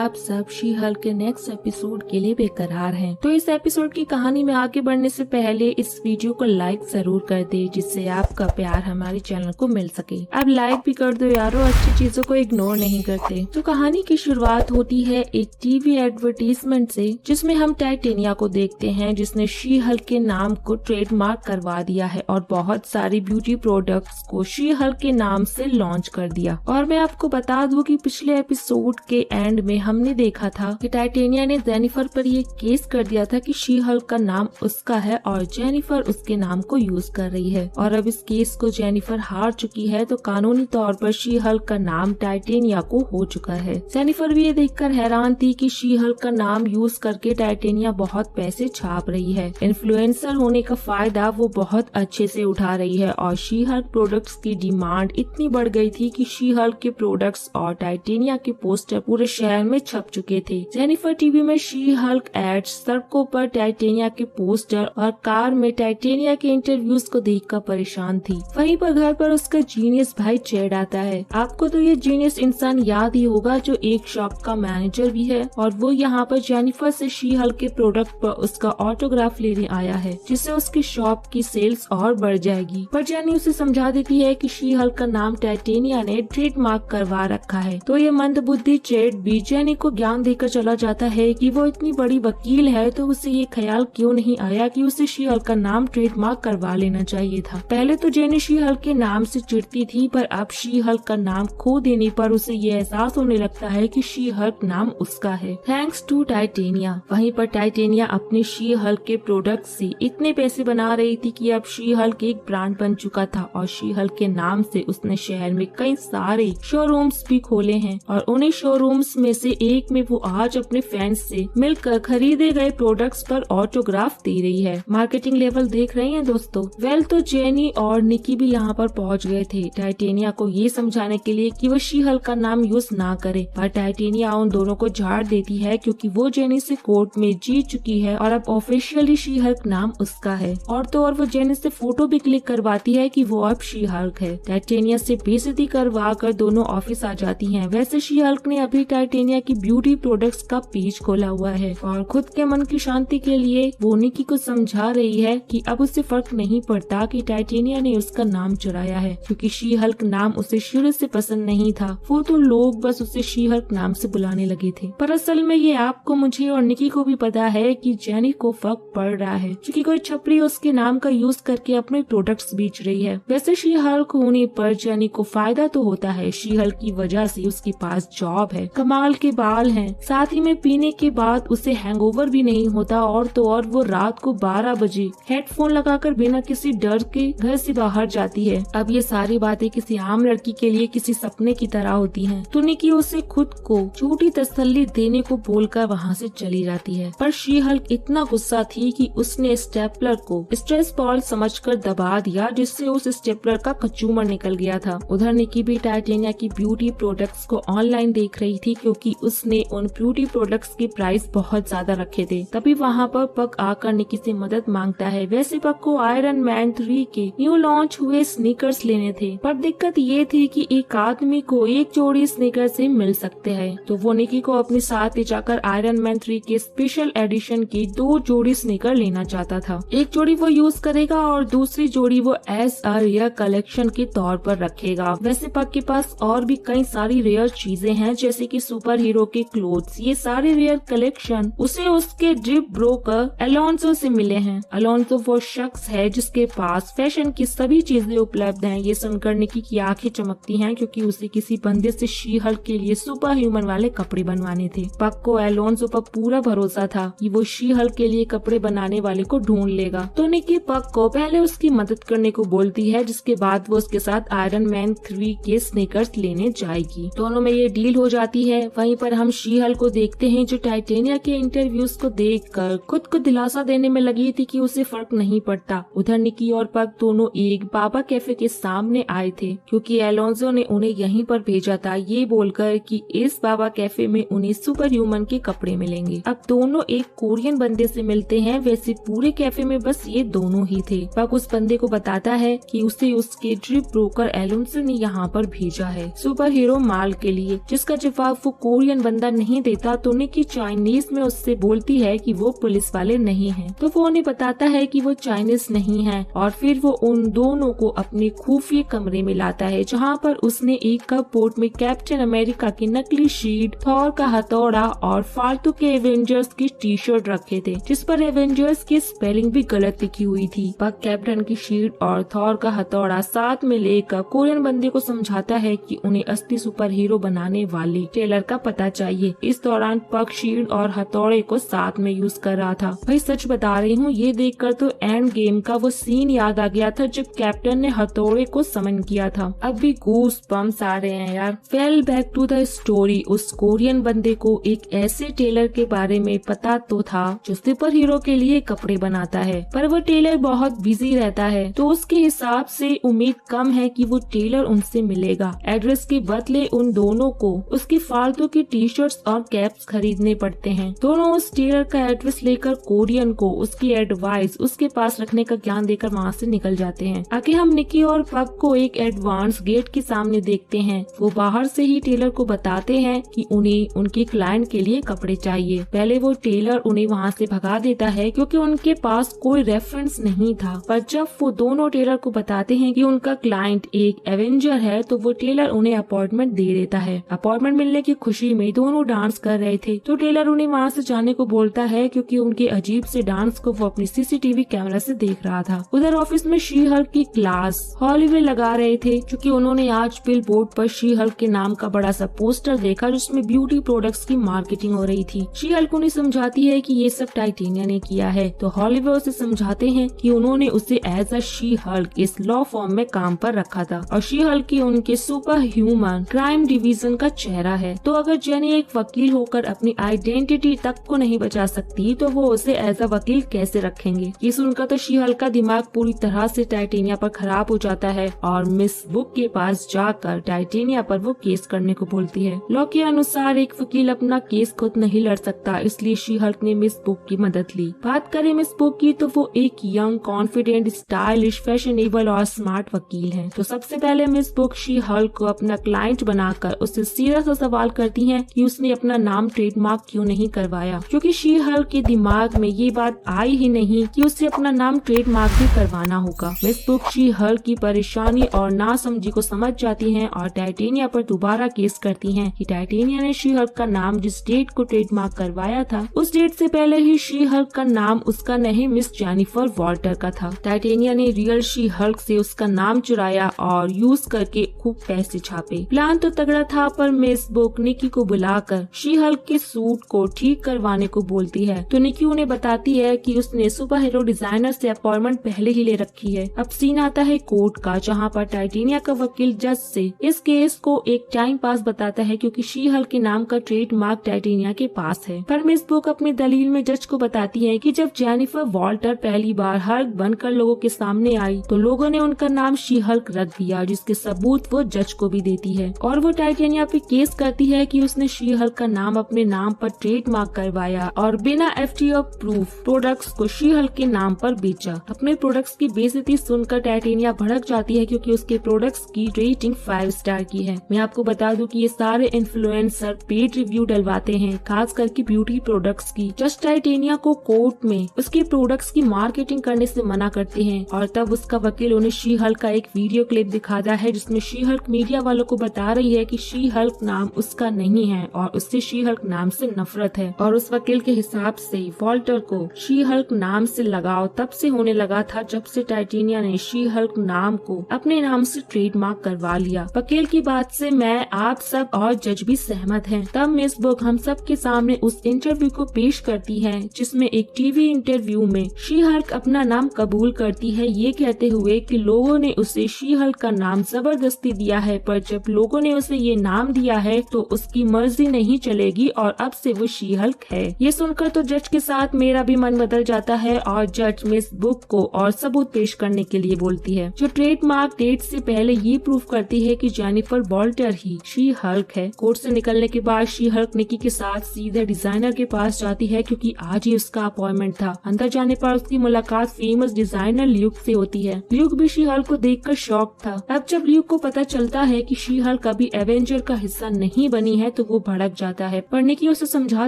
आप सब she Hulk के नेक्स्ट एपिसोड के लिए बेकरार हैं। तो इस एपिसोड की कहानी में आगे बढ़ने से पहले इस वीडियो को लाइक जरूर कर दे, जिससे आपका प्यार हमारे चैनल को मिल सके। अब लाइक भी कर दो यारो, अच्छी चीजों को इग्नोर नहीं करते। तो कहानी की शुरुआत होती है एक टीवी एडवर्टीजमेंट से, जिसमें हम टाइटेनिया को देखते हैं, जिसने शी हल्क के नाम को ट्रेडमार्क करवा दिया है और बहुत सारी ब्यूटी प्रोडक्ट्स को शी हल्क के नाम से लॉन्च कर दिया। और मैं आपको बता दूं कि पिछले एपिसोड के एंड में हमने देखा था कि टाइटेनिया ने जेनिफर पर ये केस कर दिया था कि शी हल्क का नाम उसका है और जेनिफर उसके नाम को यूज कर रही है। और अब इस केस को जेनिफर हार चुकी है, तो कानूनी तौर पर शी हल्क का नाम टाइटेनिया को हो चुका है। जेनिफर भी ये देखकर हैरान थी कि शी हल्क का नाम यूज करके टाइटेनिया बहुत पैसे छाप रही है। इन्फ्लुएंसर होने का फायदा वो बहुत अच्छे से उठा रही है और शी हल्क प्रोडक्ट्स की डिमांड इतनी बढ़ गई थी कि शी हल्क के प्रोडक्ट्स और टाइटेनिया के पोस्टर पूरे शहर में छप चुके थे। जेनिफर टीवी में शी हल्क एड्स, सड़कों पर टाइटेनिया के पोस्टर और कार में टाइटेनिया के इंटरव्यूज को देखकर परेशान थी। वहीं पर घर पर उसका जीनियस भाई चैड आता है। आपको तो ये जीनियस इंसान याद ही होगा, जो एक शॉप का मैनेजर भी है, और वो यहाँ पर जेनिफर से शी हल्क के प्रोडक्ट पर उसका ऑटोग्राफ लेने आया है, जिससे उसकी शॉप की सेल्स और बढ़ जाएगी। पर जेनी उसे समझा देती है कि शी हल्क का नाम टाइटेनिया ने ट्रेडमार्क करवा रखा है। तो ये मंदबुद्धि चैड भी जेनी को ज्ञान देकर चला जाता है कि वो इतनी बड़ी वकील है, तो उसे ये ख्याल क्यों नहीं आया कि उसे शी हल्क का नाम ट्रेडमार्क करवा लेना चाहिए था। पहले तो जेनी शी हल्क के नाम से चिढ़ती थी, पर अब शी हल्क का नाम खो देने पर उसे ये एहसास होने लगता है कि शी हल्क नाम उसका है, थैंक्स टू टाइटेनिया। वहीं पर टाइटेनिया अपने शी हल्क के प्रोडक्ट से इतने पैसे बना रही थी कि अब शी हल्क एक ब्रांड बन चुका था और शी हल्क के नाम से उसने शहर में कई सारे शोरूम्स भी खोले हैं और उन्हीं शोरूम्स में से एक में वो आज अपने फैंस से मिलकर खरीदे गए प्रोडक्ट्स पर ऑटोग्राफ दे रही है। मार्केटिंग लेवल देख रहे हैं दोस्तों। वेल तो जेनी और निकी भी यहाँ पर पहुँच गए थे टाइटेनिया को ये समझाने के लिए कि वो शी हल्क का नाम यूज ना करे, पर टाइटेनिया उन दोनों को झाड़ देती है क्योंकि वो जेनी से कोर्ट में जीत चुकी है और अब ऑफिशियली शी हल्क नाम उसका है। और तो और वो जेनी से फोटो भी क्लिक करवाती है कि वो अब शी हल्क है। टाइटेनिया से बेइज्जती करवा कर दोनों ऑफिस आ जाती हैं। वैसे शी हल्क ने अभी टाइटेनिया की ब्यूटी प्रोडक्ट्स का पेज खोला हुआ है और खुद के मन की शांति के लिए वो निकी को समझा रही है कि अब उसे फर्क नहीं पड़ता कि टाइटेनिया ने उसका नाम चुराया है, क्योंकि शी हल्क नाम उसे शुरू से पसंद नहीं था। वो तो लोग बस उसे शी हल्क नाम से बुलाने लगे थे। पर असल में ये आपको, मुझे और निकी को भी पता है कि जेनी को फर्क पड़ रहा है, क्योंकि कोई छपरी उसके नाम का यूज करके अपने प्रोडक्ट्स बेच रही है। वैसे शी हल्क होने पर जेनी को फायदा तो होता है। शी हल्क की वजह से उसके पास जॉब है, कमाल के बाल हैं, साथ ही में पीने के बाद उसे हैंगओवर भी नहीं होता। और तो और वो रात को 12 बजे हेडफोन लगाकर बिना किसी डर के घर से बाहर जाती है। अब ये सारी बातें किसी आम लड़की के लिए किसी सपने की तरह होती हैं। तो निकी उसे खुद को झूठी तसल्ली देने को बोलकर वहाँ से चली जाती है। पर शी हल्क इतना गुस्सा थी कि उसने स्टेपलर को स्ट्रेस बॉल समझकर दबा दिया, जिससे उस स्टेपलर का कचूमर निकल गया था। उधर निकी भी टाइटेनिया की ब्यूटी प्रोडक्ट्स को ऑनलाइन देख रही थी, क्योंकि उसने उन ब्यूटी प्रोडक्ट्स के प्राइस बहुत ज्यादा रखे थे। तभी वहाँ पर पक आकर निकी से मदद मांगता है। वैसे पक को आयरन मैन 3 के न्यू लॉन्च हुए स्नीकर्स लेने थे, पर दिक्कत ये थी कि एक आदमी को एक जोड़ी स्नीकर से मिल सकते हैं। तो वो निकी को अपने साथ ले जाकर आयरन मैन 3 के स्पेशल एडिशन की 2 जोड़ी स्नीकर लेना चाहता था। एक जोड़ी वो यूज करेगा और दूसरी जोड़ी वो एज अ रेयर कलेक्शन के तौर पर रखेगा। वैसे पक के पास और भी कई सारी रेयर चीजें हैं, जैसे कि सुपर हीरो के क्लोथ्स। ये सारे रेयर कलेक्शन उसे उसके ड्रिप ब्रोकर अलोंसो से मिले हैं। अलोंसो वो शख्स है जिसके पास फैशन की सभी चीजें उपलब्ध हैं। ये सुनकर निकी की आंखें चमकती हैं, क्योंकि उसे किसी बंदे से शी हल्क के लिए सुपर ह्यूमन वाले कपड़े बनवाने थे। पक को अलोंसो पर पूरा भरोसा था कि वो शी हल्क के लिए कपड़े बनाने वाले को ढूंढ लेगा। तो निकी पक को पहले उसकी मदद करने को बोलती है, जिसके बाद वो उसके साथ आयरन मैन 3 के स्नीकर्स लेने जाएगी। दोनों में ये डील हो जाती है। वहीं पर हम शी हल्क को देखते हैं, जो टाइटेनिया के इंटरव्यूज को देखकर खुद को दिलासा देने में लगी थी कि उसे फर्क नहीं पड़ता। उधर निकी और पक दोनों एक बाबा कैफे के सामने आए थे, क्योंकि अलोंसो ने उन्हें यहीं पर भेजा था, ये बोलकर कि इस बाबा कैफे में उन्हें सुपर ह्यूमन के कपड़े मिलेंगे। अब दोनों एक कोरियन बंदे से मिलते हैं। वैसे पूरे कैफे में बस ये दोनों ही थे। पक उस बंदे को बताता है कि उसे उसके ड्रिप ब्रोकर अलोंसो ने यहाँ पर भेजा है सुपर हीरो माल के लिए, जिसका जवाब वो कोरियन कोरियन बंदा नहीं देता तो निकी चाइनीज में उससे बोलती है कि वो पुलिस वाले नहीं हैं। तो वो उन्हें बताता है कि वो चाइनीज नहीं है और फिर वो उन दोनों को अपने खुफिया कमरे में लाता है, जहाँ पर उसने एक कपबोर्ड में कैप्टन अमेरिका की नकली शीट, थॉर का हथौड़ा और फालतू के एवेंजर्स की टी शर्ट रखे थे, जिस पर एवेंजर्स की स्पेलिंग भी गलत लिखी हुई थी। पक कैप्टन की शीट और थॉर का हथौड़ा साथ में लेकर कोरियन बंदे को समझाता है कि उन्हें असली सुपर हीरो बनाने वाले टेलर का पता चाहिए। इस दौरान पक शीट और हथौड़े को साथ में यूज कर रहा था। भाई सच बता रही हूँ, ये देखकर तो एंड गेम का वो सीन याद आ गया था जब कैप्टन ने हथौड़े को समन किया था। अब भी गूस बम्स आ रहे हैं यार। Well back to the story. उस कोरियन बंदे को एक ऐसे टेलर के बारे में पता तो था जो सुपर हीरो के लिए कपड़े बनाता है, पर वो टेलर बहुत बिजी रहता है, तो उसके हिसाब से उम्मीद कम है कि वो टेलर उनसे मिलेगा। एड्रेस के बदले उन दोनों को उसकी फालतू की टी शर्ट्स और कैप्स खरीदने पड़ते हैं। दोनों उस टेलर का एड्रेस लेकर कोरियन को उसकी एडवाइस उसके पास रखने का ज्ञान देकर वहाँ से निकल जाते हैं। आगे हम निकी और पक को एक एडवांस गेट के सामने देखते हैं। वो बाहर से ही टेलर को बताते हैं कि उन्हें उनके क्लाइंट के लिए कपड़े चाहिए। पहले वो टेलर उन्हें वहाँ से भगा देता है क्योंकि उनके पास कोई रेफरेंस नहीं था, पर जब वो दोनों टेलर को बताते हैं कि उनका क्लाइंट एक एवेंजर है तो वो टेलर उन्हें अपॉइंटमेंट दे देता है। अपॉइंटमेंट मिलने की खुशी में दोनों डांस कर रहे थे, तो टेलर उन्हें वहाँ से जाने को बोलता है क्योंकि उनके अजीब से डांस को वो अपनी सीसीटीवी कैमरा से देख रहा था। उधर ऑफिस में शी हल्क की क्लास हॉली में लगा रहे थे क्योंकि उन्होंने आज बिल बोर्ड पर शी हल्क के नाम का बड़ा सा पोस्टर देखा जिसमें ब्यूटी प्रोडक्ट्स की मार्केटिंग हो रही थी। शी हल्क उन्हें समझाती है कि ये सब टाइटेनिया ने किया है, तो हॉलीवुड उसे समझाते हैं कि उन्होंने उसे एज अ शी हल्क इस लॉ फॉर्म में काम पर रखा था और शी हल्क की उनके सुपर ह्यूमन क्राइम डिवीजन का चेहरा है। तो अगर जेनी एक वकील होकर अपनी आइडेंटिटी तक को नहीं बचा सकती तो वो उसे एज अ वकील कैसे रखेंगे। ये सुनकर तो शी हल्क का दिमाग पूरी तरह से टाइटेनिया पर खराब हो जाता है और मिस बुक के पास जाकर टाइटेनिया पर वो केस करने को बोलती है। लॉ के अनुसार एक वकील अपना केस खुद नहीं लड़ सकता, इसलिए शी हल्क ने मिस बुक की मदद ली। बात करें मिस बुक की तो वो एक यंग, कॉन्फिडेंट, स्टाइलिश, फैशनेबल और स्मार्ट वकील हैं। तो सबसे पहले मिस बुक शी हल्क को अपना क्लाइंट बनाकर उससे सीधा सा सवाल करती हैं कि उसने अपना नाम ट्रेडमार्क क्यों नहीं करवाया, क्योंकि शी हल्क के दिमाग में ये बात आई ही नहीं कि उसे अपना नाम ट्रेडमार्क भी करवाना होगा। मिस बुक शी हल्क की परेशानी और नासमझी को समझ जाती हैं और टाइटेनिया पर दोबारा केस करती हैं कि टाइटेनिया ने शी हल्क का नाम जिस डेट को ट्रेडमार्क करवाया था उस डेट से पहले ही शी हल्क का नाम उसका नहीं मिस जेनिफर वॉल्टर का था। टाइटेनिया ने रियल शी हल्क से उसका नाम चुराया और यूज करके खूब पैसे छापे। प्लान तो तगड़ा था, पर मिस बुक निकी को बुलाकर शी हल्क के सूट को ठीक करवाने को बोलती है। तो निकी उन्हें बताती है कि उसने सुपर हीरो डिजाइनर से अपॉइंटमेंट पहले ही ले रखी है। अब सीन आता है कोर्ट का, जहाँ पर टाइटेनिया का वकील जज से इस केस को एक टाइम पास बताता है क्योंकि शी हल्क के नाम का ट्रेडमार्क टाइटेनिया के पास है। पर मिस बुक अपनी दलील में जज को बताती है कि जब जेनिफर वॉल्टर पहली बार हल्क बनकर लोगों के सामने आई तो लोगों ने उनका नाम शी हल्क रख दिया, जिसके सबूत वो जज को भी देती है और वो टाइटेनिया पे केस करती है कि उसने शी हल्क का नाम अपने नाम पर ट्रेडमार्क करवाया और बिना एफटीओ प्रूफ प्रोडक्ट्स को शी हल्क के नाम पर बेचा। अपने प्रोडक्ट्स की बेइज्जती सुनकर टाइटेनिया भड़क जाती है क्योंकि उसके प्रोडक्ट्स की रेटिंग 5 स्टार की है। मैं आपको बता दूं कि ये सारे इन्फ्लुएंसर पेड रिव्यू डलवाते हैं, खास करके ब्यूटी प्रोडक्ट्स की। जस्ट टाइटेनिया को कोर्ट में उसके प्रोडक्ट्स की मार्केटिंग करने से मना करते हैं और तब उसका वकील उन्हें शी हल्क का एक वीडियो क्लिप दिखाता है जिसमें शी हल्क मीडिया वालों को बता रही है कि शी हल्क नाम उसका नहीं है और उससे शी हल्क नाम से नफरत है। और उस वकील के हिसाब से वॉल्टर को शी हल्क नाम से लगाव तब से होने लगा था जब से टाइटेनिया ने शी हल्क नाम को अपने नाम से ट्रेडमार्क करवा लिया। वकील की बात से मैं, आप सब और जज भी सहमत हैं। तब मिस बुक हम सब के सामने उस इंटरव्यू को पेश करती है जिसमें एक टीवी इंटरव्यू में शी हल्क अपना नाम कबूल करती है, ये कहते हुए कि लोगों ने उसे शी हल्क का नाम जबरदस्ती दिया है, पर जब लोगों ने उसे ये नाम दिया है तो उसकी मर्जी नहीं चलेगी और अब से वो शी हल्क है। ये सुनकर तो जज के साथ मेरा भी मन बदल जाता है और जज मिस बुक को और सबूत पेश करने के लिए बोलती है जो ट्रेडमार्क डेट से पहले ये प्रूफ करती है कि Jennifer Walter he she Hulk है। कोर्ट से निकलने के बाद शी हल्क निकी के साथ सीधे डिजाइनर के पास जाती है क्योंकि आज ही उसका अपॉइंटमेंट था। अंदर जाने पर उसकी मुलाकात फेमस डिजाइनर ल्यूक से होती है। ल्यूक भी शी हल्क को देखकर शॉक था। अब जब ल्यूक को पता चलता है कि शी हल्क अभी एवेंजर का हिस्सा नहीं बनी है तो वो भड़क जाता है, पर निकी उसे समझा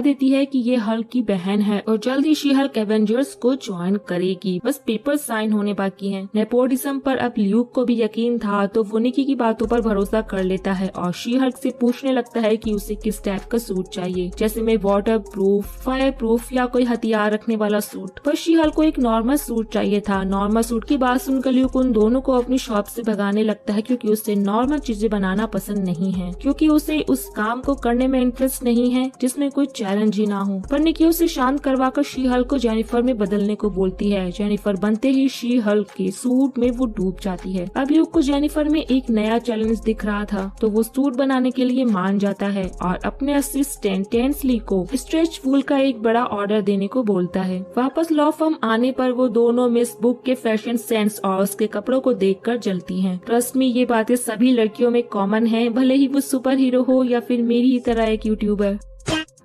देती है कि ये हल्क की बहन है और जल्द ही शी हल्क एवेंजर्स को ज्वाइन करेगी, बस पेपर साइन होने बाकी हैं। नेपोटिज्म पर अब ल्यूक को भी यकीन था तो वो निकी की बातों पर भरोसा कर लेता है और शी हल्क से पूछने लगता है कि उसे किस टाइप का सूट चाहिए, जैसे में वाटर प्रूफ, फायर प्रूफ या कोई हथियार रखने वाला सूट। पर शी हल्क को एक नॉर्मल सूट चाहिए था। नॉर्मल सूट की बात सुनकर ल्यूक उन दोनों को अपनी शॉप से भगाने लगता है क्योंकि उसे नॉर्मल चीजें बनाना पसंद नहीं है, क्योंकि उसे उस काम को करने में इंटरेस्ट नहीं है जिसमें कोई चैलेंज ही ना हो। पर निकी उसे शांत करवाकर शी हल्क को जेनिफर में बदलने को बोलती है। जेनिफर बनते ही शी हल्क के सूट में वो डूब जाती है। अब ल्यूक को जेनिफर में एक नया चैलेंज दिख रहा था तो वो सूट बनाने के लिए मान जाता है और अपने असिस्टेंट टेंसली को स्ट्रेच वूल का एक बड़ा ऑर्डर देने को बोलता है। वापस लॉ फर्म आने पर वो दोनों मिस बुक के फैशन सेंस और उसके कपड़ों को देखकर जलती हैं। ट्रस्ट में ये बातें सभी लड़कियों में कॉमन है, भले ही वो सुपर हीरो हो या फिर मेरी ही तरह एक यूट्यूबर।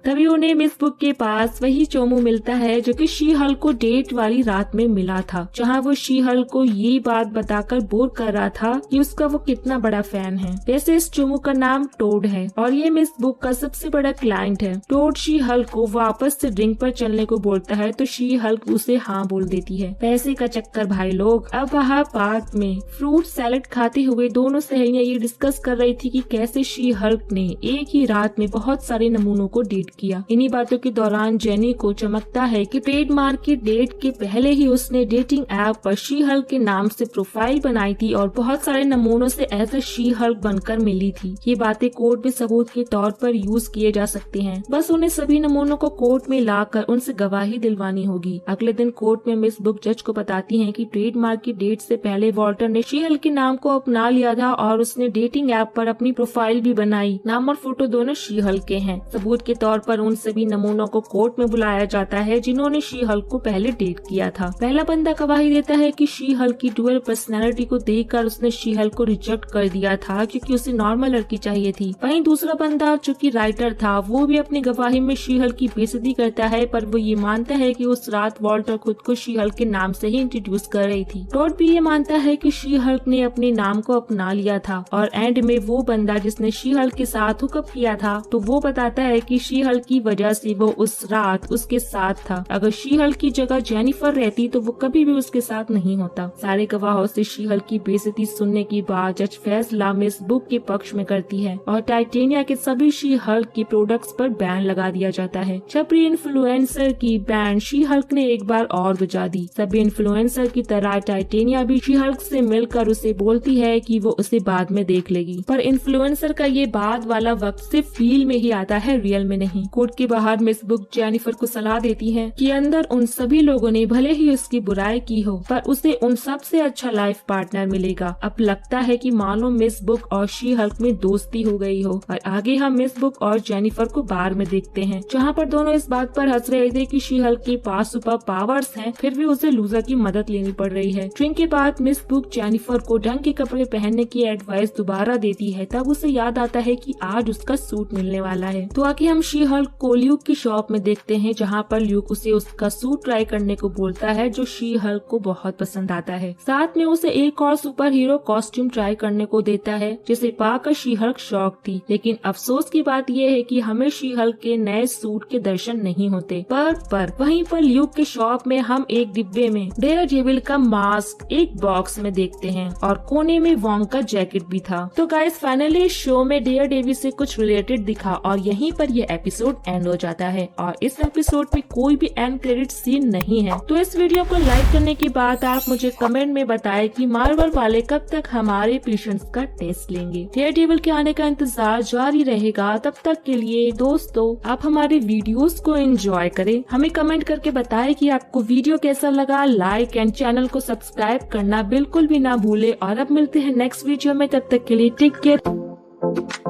तभी उन्हें मिस बुक के पास वही चोमू मिलता है जो कि शी हल्क को डेट वाली रात में मिला था, जहां वो शी हल्क को ये बात बताकर बोर कर रहा था कि उसका वो कितना बड़ा फैन है। वैसे इस चोमू का नाम टोड है और ये मिस बुक का सबसे बड़ा क्लाइंट है। टोड शी हल्क को वापस से ड्रिंक पर चलने को बोलता है तो शी हल्क उसे हाँ बोल देती है। पैसे का चक्कर भाई लोग। अब वहाँ पार्क में फ्रूट सैलेड खाते हुए दोनों सहेलियां ये डिस्कस कर रही थी कि कैसे शी हल्क ने एक ही रात में बहुत सारे नमूनों को डेट किया। इन्हीं बातों के दौरान जेनी को चमकता है कि ट्रेडमार्क की डेट के पहले ही उसने डेटिंग ऐप पर शी हल्क के नाम से प्रोफाइल बनाई थी और बहुत सारे नमूनों से ऐसा शी हल्क बनकर मिली थी। ये बातें कोर्ट में सबूत के तौर पर यूज किए जा सकते हैं, बस उन्हें सभी नमूनों को कोर्ट में लाकर उनसे गवाही दिलवानी होगी। अगले दिन कोर्ट में मिस बुक जज को बताती है कि ट्रेडमार्क की डेट से पहले वॉल्टर ने शी हल्क के नाम को अपना लिया था और उसने डेटिंग ऐप पर अपनी प्रोफाइल भी बनाई। नाम और फोटो दोनों शी हल्क के हैं। सबूत के तौर पर उन सभी नमूनों को कोर्ट में बुलाया जाता है जिन्होंने शी हल्क को पहले डेट किया था। पहला बंदा गवाही देता है कि शी हल्क की डुअल पर्सनैलिटी को देखकर उसने शी हल्क को रिजेक्ट कर दिया था क्योंकि उसे नॉर्मल लड़की चाहिए थी। वहीं दूसरा बंदा जो कि राइटर था वो भी अपनी गवाही में शी हल्क की बेइज्जती करता है, पर वो ये मानता है कि उस रात वॉल्टर खुद को शी हल्क के नाम से ही इंट्रोड्यूस कर रही थी। टॉड भी ये मानता है कि शी हल्क ने अपने नाम को अपना लिया था और एंड में वो बंदा जिसने शी हल्क के साथ हुकअप किया था तो वो बताता है कि शी हल्क की वजह से वो उस रात उसके साथ था। अगर शी हल्क की जगह जेनिफर रहती तो वो कभी भी उसके साथ नहीं होता। सारे गवाहों से शी हल्क की बेइज्जती सुनने के बाद जज फैसला मिस बुक के पक्ष में करती है और टाइटेनिया के सभी शी हल्क की प्रोडक्ट्स पर बैन लगा दिया जाता है। छपरी इन्फ्लुएंसर की बैन शी हल्क ने एक बार और बजा दी। सभी इन्फ्लुएंसर की तरह टाइटेनिया भी शी हल्क से मिलकर उसे बोलती है कि वो उसे बाद में देख लेगी, पर इन्फ्लुएंसर का ये बाद वाला वक्त सिर्फ फील में ही आता है, रियल में नहीं। कोर्ट के बाहर मिस बुक जेनिफर को सलाह देती है कि अंदर उन सभी लोगों ने भले ही उसकी बुराई की हो पर उसे उन सबसे अच्छा लाइफ पार्टनर मिलेगा। अब लगता है कि मानो मिस बुक और शी हल्क में दोस्ती हो गई हो। और आगे हम मिस बुक और जेनिफर को बार में देखते हैं जहाँ पर दोनों इस बात पर हंस रहे थे कि शी हल्क के पास सुपर पावर्स हैं, फिर भी उसे लूजर की मदद लेनी पड़ रही है। ड्रिंक के बाद मिस बुक जेनिफर को ढंग के कपड़े पहनने की एडवाइस दोबारा देती है। तब उसे याद आता है कि आज उसका सूट मिलने वाला है। तो आगे हम शी हल्क को ल्यूक की शॉप में देखते हैं जहाँ पर ल्यूक उसे उसका सूट ट्राई करने को बोलता है जो शी हल्क को बहुत पसंद आता है। साथ में उसे एक और सुपर हीरो कॉस्ट्यूम ट्राई करने को देता है जिसे पाकर शी हल्क शॉक थी। लेकिन अफसोस की बात यह है कि हमें शी हल्क के नए सूट के दर्शन नहीं होते। पर वहीं पर ल्यूक के शॉप में हम एक डिब्बे में डेयरडेविल का मास्क एक बॉक्स में देखते हैं और कोने में वॉन्ग का जैकेट भी था। तो गाइस फाइनली शो में डेयरडेविल से कुछ रिलेटेड दिखा और यहीं पर यह एपिसोड एंड हो जाता है और इस एपिसोड में कोई भी एंड क्रेडिट सीन नहीं है। तो इस वीडियो को लाइक करने के बाद आप मुझे कमेंट में बताएं कि मार्वल वाले कब तक हमारे पेशेंस का टेस्ट लेंगे। डेयरडेविल के आने का इंतजार जारी रहेगा। तब तक के लिए दोस्तों आप हमारे वीडियोस को एंजॉय करें। हमें कमेंट करके बताएं कि आपको वीडियो कैसा लगा। लाइक एंड चैनल को सब्सक्राइब करना बिल्कुल भी ना भूले और अब मिलते हैं नेक्स्ट वीडियो में। तब तक के लिए टेक केयर।